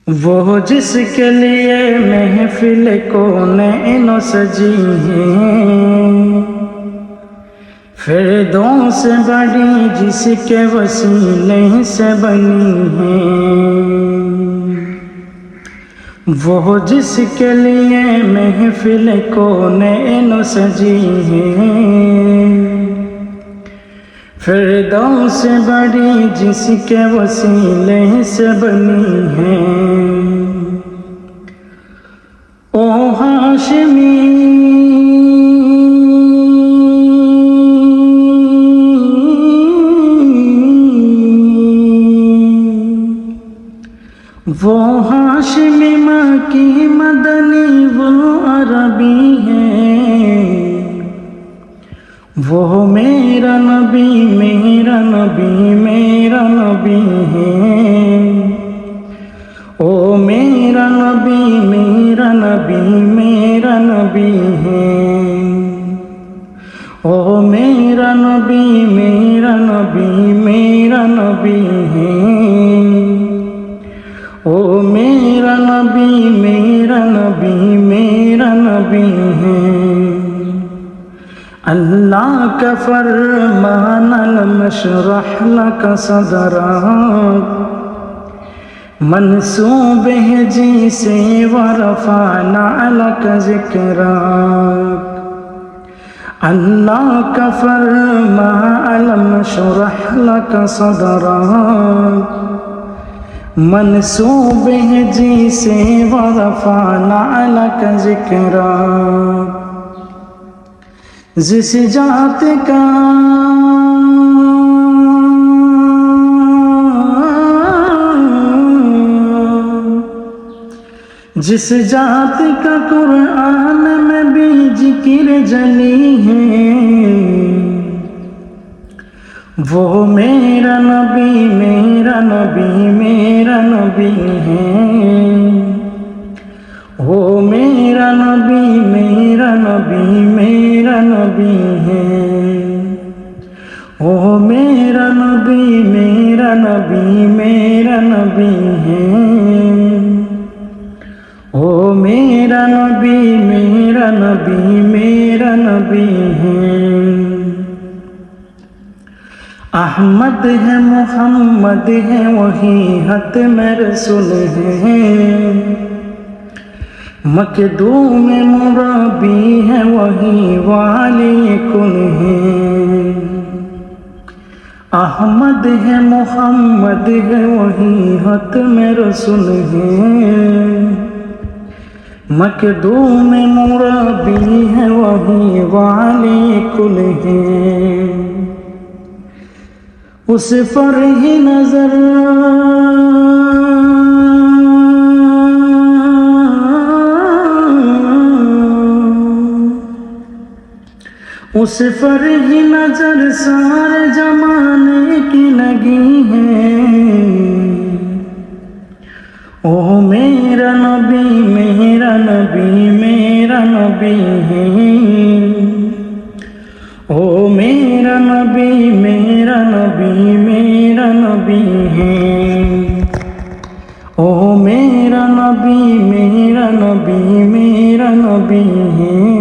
وہ جس کے لیے محفل کونین سجی ہے، فردوس بڑی جس کے وسیلے سے بنی ہے۔ وہ جس کے لیے محفل کونین سجی ہے، فردوس بڑی جس کے وسیلے سے بنی ہے۔ او ہاشمی وہ ہاشمی ماں کی مدنی وہ عربی ہے، وہ میرا نبی میرا نبی میرا نبی ہے۔ او میرا نبی میرا نبی میرا نبی ہے۔ او میرا نبی میرا نبی میرا نبی ہے۔ او میرا نبی میرا نبی میرا نبی ہے۔ اللہ کا فرمان نشرح لک صدرک، منسوب ہے جی سے ورفعنا لک ذکرک۔ اللہ کا فرمان نشرح لک صدرک، منسوب ہے جی سے ورفعنا لک ذکرک۔ جس ذات کا جس ذات کا قرآن میں بھی ذکر جلی ہے، وہ میرا نبی میرا نبی میرا نبی ہے۔ وہ میرا نبی میرا نبی میرا نبی ہے۔ وہ میرا نبی میرا نبی میرا نبی ہے۔ وہ میرا نبی میرا نبی میرا نبی ہے۔ احمد ہے محمد ہے وہی ختم رسول ہے، مخدوم مربی ہے وہی والی کل ہے۔ احمد ہے محمد ہے وہی ختم رسول ہے، مخدوم مربی ہے وہی والی کل ہے۔ اس پر ہی نظر اس پر ہی نظر سارے زمانے کی لگی ہے۔ او میرا نبی میرا نبی میرا نبی ہے۔ او میرا نبی میرا نبی میرا نبی ہے۔ او میرا نبی میرا نبی میرا نبی ہے۔